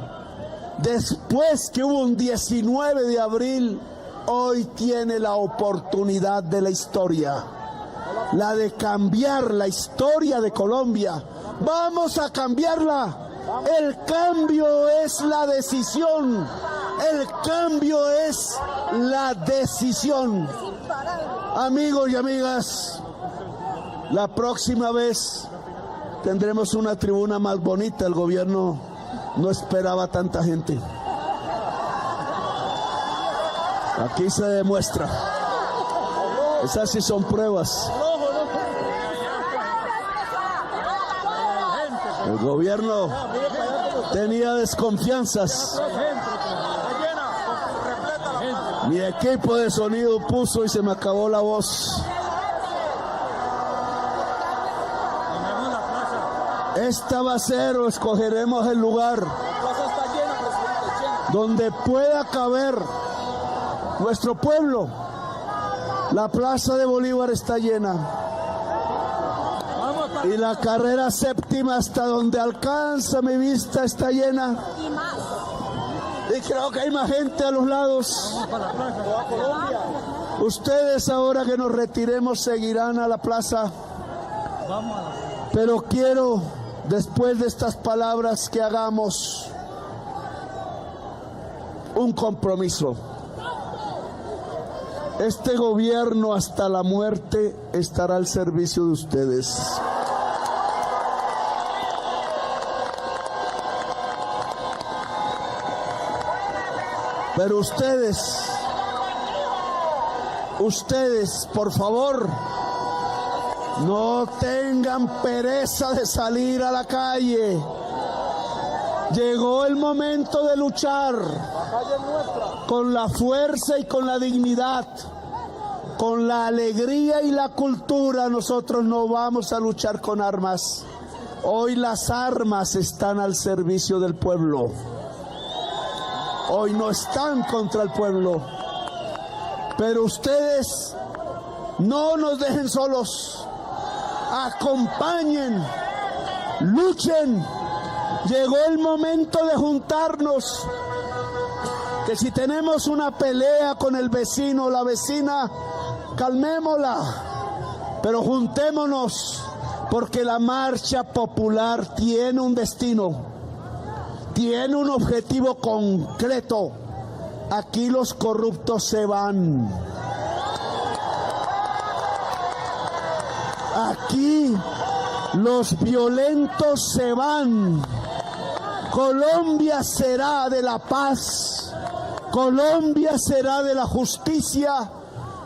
después que hubo un 19 de abril, hoy tiene la oportunidad de la historia, la de cambiar la historia de Colombia. Vamos a cambiarla. El cambio es la decisión. El cambio es la decisión. Amigos y amigas, la próxima vez tendremos una tribuna más bonita. El gobierno no esperaba tanta gente. Aquí se demuestra. Esas sí son pruebas. El gobierno tenía desconfianzas. Mi equipo de sonido puso y se me acabó la voz. Esta va a ser, o escogeremos el lugar donde pueda caber nuestro pueblo. La Plaza de Bolívar está llena. Y la carrera séptima, hasta donde alcanza mi vista, está llena. Y creo que hay más gente a los lados. Ustedes, ahora que nos retiremos, seguirán a la plaza. Pero quiero, después de estas palabras, que hagamos un compromiso. Este gobierno hasta la muerte estará al servicio de ustedes. Pero ustedes, por favor, no tengan pereza de salir a la calle. Llegó el momento de luchar con la fuerza y con la dignidad, con la alegría y la cultura. Nosotros no vamos a luchar con armas. Hoy las armas están al servicio del pueblo. Hoy no están contra el pueblo. Pero ustedes no nos dejen solos. Acompañen, luchen. Llegó el momento de juntarnos. Que si tenemos una pelea con el vecino o la vecina, calmémosla. Pero juntémonos, porque la marcha popular tiene un destino. Tiene un objetivo concreto. Aquí los corruptos se van. Aquí los violentos se van. Colombia será de la paz. Colombia será de la justicia.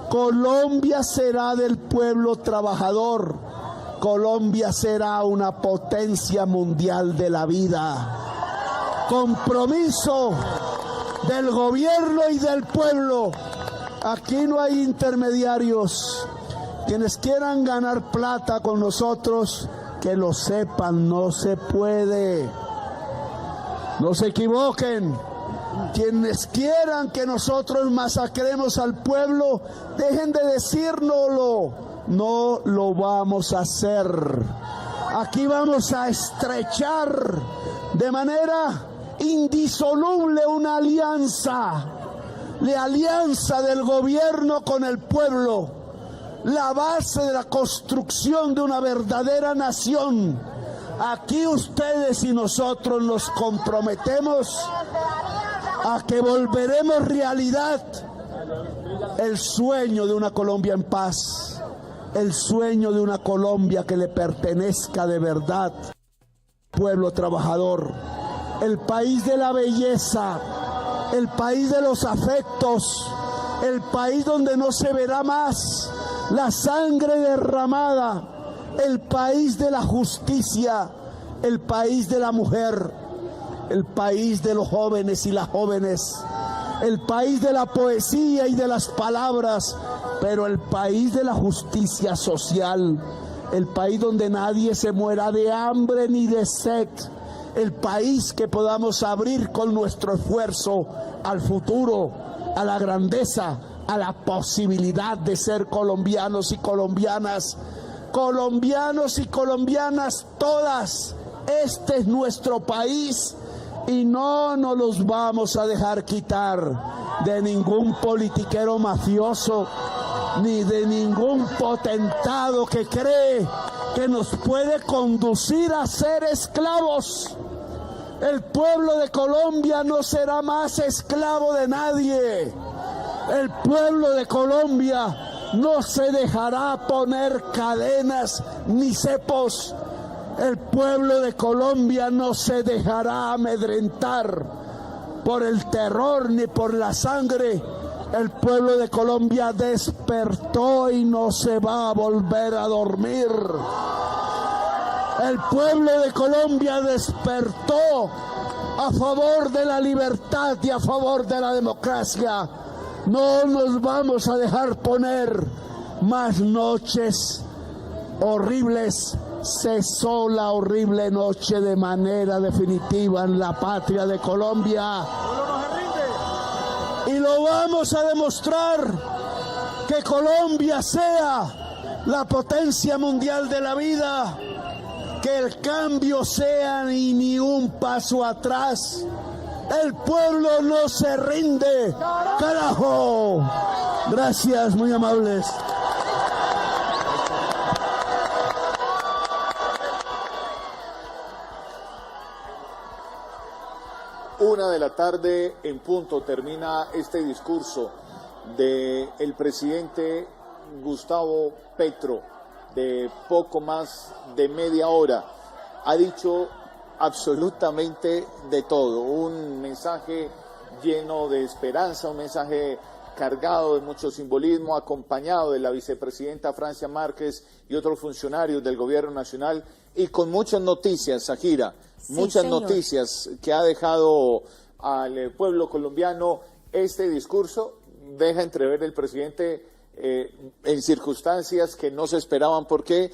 Colombia será del pueblo trabajador. Colombia será una potencia mundial de la vida. Compromiso del gobierno y del pueblo. Aquí no hay intermediarios. Quienes quieran ganar plata con nosotros, que lo sepan, no se puede. No se equivoquen. Quienes quieran que nosotros masacremos al pueblo, dejen de decírnoslo. No lo vamos a hacer. Aquí vamos a estrechar de manera indisoluble una alianza, la alianza del gobierno con el pueblo, la base de la construcción de una verdadera nación. Aquí ustedes y nosotros nos comprometemos a que volveremos realidad el sueño de una Colombia en paz, el sueño de una Colombia que le pertenezca de verdad al pueblo trabajador, el país de la belleza, el país de los afectos, el país donde no se verá más la sangre derramada, el país de la justicia, el país de la mujer, el país de los jóvenes y las jóvenes, el país de la poesía y de las palabras, pero el país de la justicia social, el país donde nadie se muera de hambre ni de sed, el país que podamos abrir con nuestro esfuerzo al futuro, a la grandeza, a la posibilidad de ser colombianos y colombianas todas. Este es nuestro país y no nos los vamos a dejar quitar de ningún politiquero mafioso ni de ningún potentado que cree que nos puede conducir a ser esclavos. El pueblo de Colombia no será más esclavo de nadie. El pueblo de Colombia no se dejará poner cadenas ni cepos. El pueblo de Colombia no se dejará amedrentar por el terror ni por la sangre. El pueblo de Colombia despertó y no se va a volver a dormir. El pueblo de Colombia despertó a favor de la libertad y a favor de la democracia. No nos vamos a dejar poner más noches horribles. Cesó la horrible noche de manera definitiva en la patria de Colombia. Y lo vamos a demostrar, que Colombia sea la potencia mundial de la vida, que el cambio sea ni un paso atrás. El pueblo no se rinde, carajo. Gracias, muy amables. Una de la tarde en punto termina este discurso del presidente Gustavo Petro de poco más de media hora. Ha dicho absolutamente de todo, un mensaje lleno de esperanza, un mensaje cargado de mucho simbolismo, acompañado de la vicepresidenta Francia Márquez y otros funcionarios del gobierno nacional, y con muchas noticias, Zahira, sí, muchas señor. Noticias que ha dejado al pueblo colombiano. Este discurso deja entrever el presidente en circunstancias que no se esperaban, porque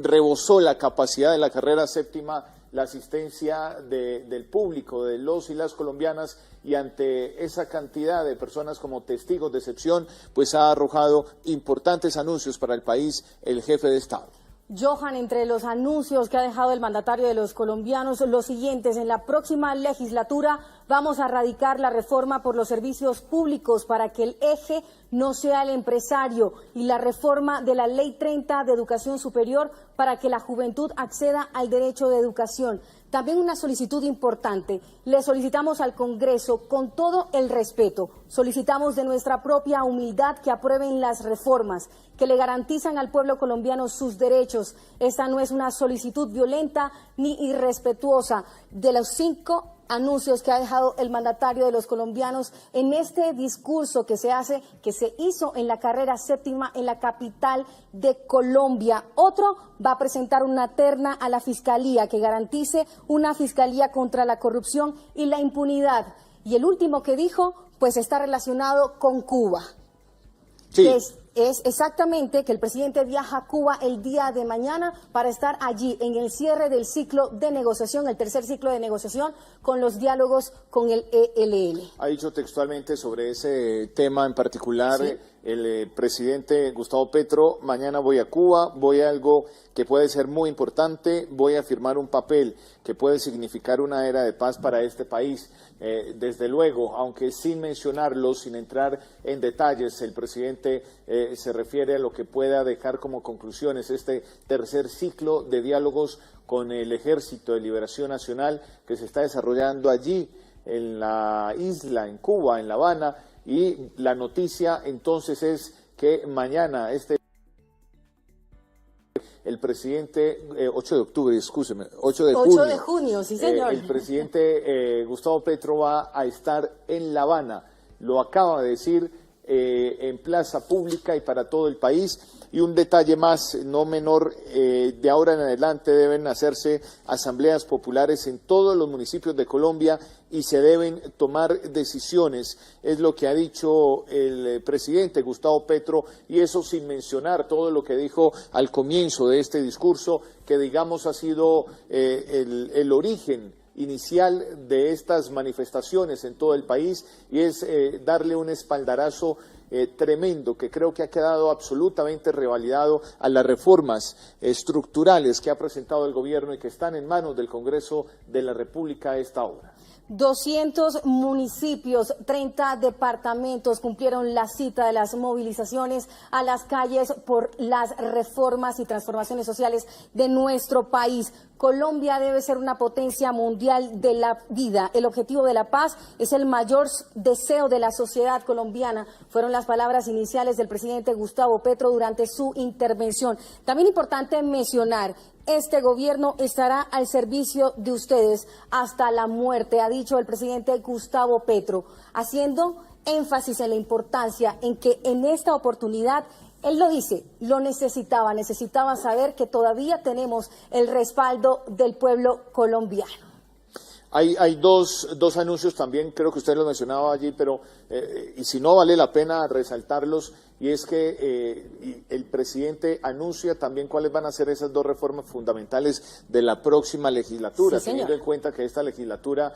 rebosó la capacidad de la carrera séptima, la asistencia del público, de los y las colombianas, y ante esa cantidad de personas como testigos de excepción, pues ha arrojado importantes anuncios para el país el jefe de Estado. Johan, entre los anuncios que ha dejado el mandatario de los colombianos, los siguientes: en la próxima legislatura vamos a radicar la reforma por los servicios públicos para que el eje no sea el empresario, y la reforma de la Ley 30 de Educación Superior para que la juventud acceda al derecho de educación. También una solicitud importante: le solicitamos al Congreso, con todo el respeto, solicitamos de nuestra propia humildad que aprueben las reformas que le garantizan al pueblo colombiano sus derechos. Esta no es una solicitud violenta ni irrespetuosa. De los 5 anuncios que ha dejado el mandatario de los colombianos en este discurso que se hizo en la carrera séptima en la capital de Colombia. Otro: va a presentar una terna a la Fiscalía que garantice una fiscalía contra la corrupción y la impunidad. Y el último que dijo, pues está relacionado con Cuba. Sí. Es exactamente que el presidente viaja a Cuba el día de mañana para estar allí en el cierre del ciclo de negociación, el tercer ciclo de negociación con los diálogos con el ELN. Ha dicho textualmente sobre ese tema en particular, sí, el presidente Gustavo Petro: mañana voy a Cuba, voy a algo que puede ser muy importante, voy a firmar un papel que puede significar una era de paz para este país. Desde luego, aunque sin mencionarlo, sin entrar en detalles, el presidente se refiere a lo que pueda dejar como conclusiones este tercer ciclo de diálogos con el Ejército de Liberación Nacional que se está desarrollando allí en la isla, en Cuba, en La Habana. Y la noticia entonces es que mañana el presidente, 8 de octubre, escúcheme, 8 de junio. 8 de junio, sí señor. El presidente Gustavo Petro va a estar en La Habana, lo acaba de decir, en plaza pública y para todo el país. Y un detalle más, no menor, de ahora en adelante deben hacerse asambleas populares en todos los municipios de Colombia y se deben tomar decisiones, es lo que ha dicho el presidente Gustavo Petro, y eso sin mencionar todo lo que dijo al comienzo de este discurso, que digamos ha sido el origen inicial de estas manifestaciones en todo el país, y es darle un espaldarazo tremendo que creo que ha quedado absolutamente revalidado a las reformas estructurales que ha presentado el gobierno y que están en manos del Congreso de la República a esta hora. 200 municipios, 30 departamentos cumplieron la cita de las movilizaciones a las calles por las reformas y transformaciones sociales de nuestro país. Colombia debe ser una potencia mundial de la vida. El objetivo de la paz es el mayor deseo de la sociedad colombiana. Fueron las palabras iniciales del presidente Gustavo Petro durante su intervención. También importante mencionar, este gobierno estará al servicio de ustedes hasta la muerte, ha dicho el presidente Gustavo Petro, haciendo énfasis en la importancia en que en esta oportunidad, él lo dice, lo necesitaba saber que todavía tenemos el respaldo del pueblo colombiano. Hay dos anuncios también, creo que usted los mencionaba allí, pero y si no vale la pena resaltarlos, y es que el presidente anuncia también cuáles van a ser esas dos reformas fundamentales de la próxima legislatura, sí, teniendo en cuenta que esta legislatura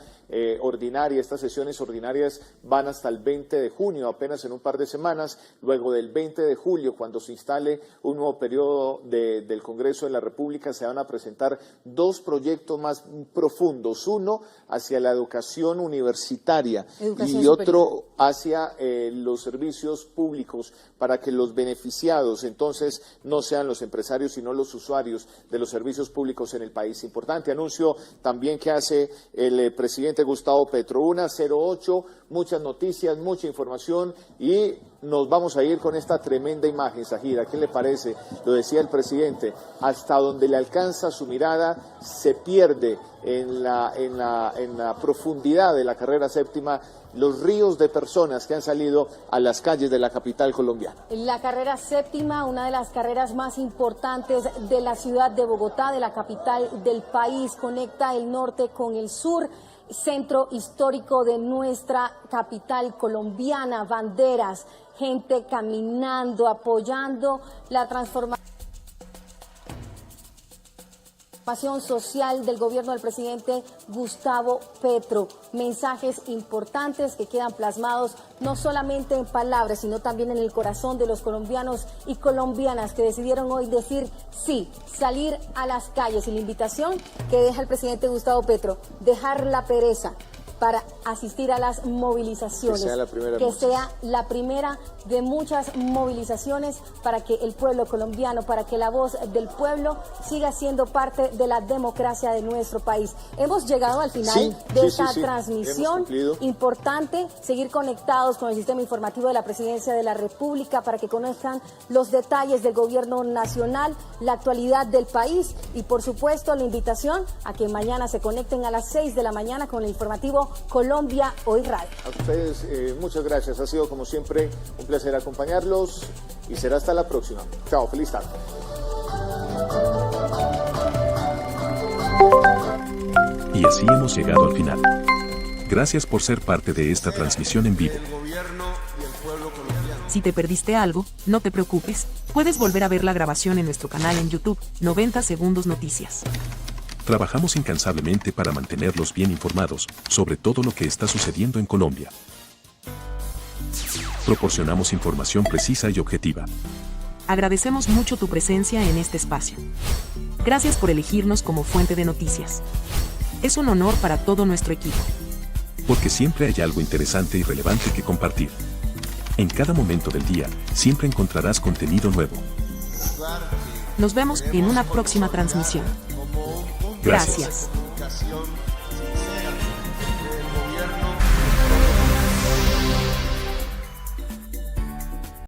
ordinaria, estas sesiones ordinarias van hasta el 20 de junio, apenas en un par de semanas. Luego del 20 de julio, cuando se instale un nuevo periodo del Congreso de la República, se van a presentar dos proyectos más profundos, uno hacia la educación universitaria y otro hacia los servicios públicos, para que los beneficiados entonces no sean los empresarios sino los usuarios de los servicios públicos en el país. Importante anuncio también que hace el presidente Gustavo Petro. 1:08, muchas noticias, mucha información, y nos vamos a ir con esta tremenda imagen, Zahira. ¿Qué le parece? Lo decía el presidente, hasta donde le alcanza su mirada se pierde en la profundidad de la carrera séptima los ríos de personas que han salido a las calles de la capital colombiana. La carrera séptima, una de las carreras más importantes de la ciudad de Bogotá, de la capital del país, conecta el norte con el sur, centro histórico de nuestra capital colombiana, banderas, gente caminando, apoyando la transformación social del gobierno del presidente Gustavo Petro. Mensajes importantes que quedan plasmados no solamente en palabras, sino también en el corazón de los colombianos y colombianas que decidieron hoy decir sí, salir a las calles. Y la invitación que deja el presidente Gustavo Petro, dejar la pereza para asistir a las movilizaciones, que sea la primera de muchas movilizaciones para que el pueblo colombiano, para que la voz del pueblo siga siendo parte de la democracia de nuestro país. Hemos llegado al final de esta transmisión. Importante seguir conectados con el sistema informativo de la Presidencia de la República para que conozcan los detalles del gobierno nacional, la actualidad del país y por supuesto la invitación a que mañana se conecten a las 6 de la mañana con el informativo Colombia Hoy Radio. A ustedes muchas gracias, ha sido como siempre un placer acompañarlos y será hasta la próxima. Chao, feliz tarde. Y así hemos llegado al final. Gracias por ser parte de esta transmisión en vivo. Si te perdiste algo, no te preocupes, puedes volver a ver la grabación en nuestro canal en YouTube, 90 Segundos Noticias. Trabajamos incansablemente para mantenerlos bien informados sobre todo lo que está sucediendo en Colombia. proporcionamos información precisa y objetiva. Agradecemos mucho tu presencia en este espacio. Gracias por elegirnos como fuente de noticias. Es un honor para todo nuestro equipo. Porque siempre hay algo interesante y relevante que compartir. En cada momento del día, siempre encontrarás contenido nuevo. Nos vemos en una próxima transmisión. Gracias. Gracias.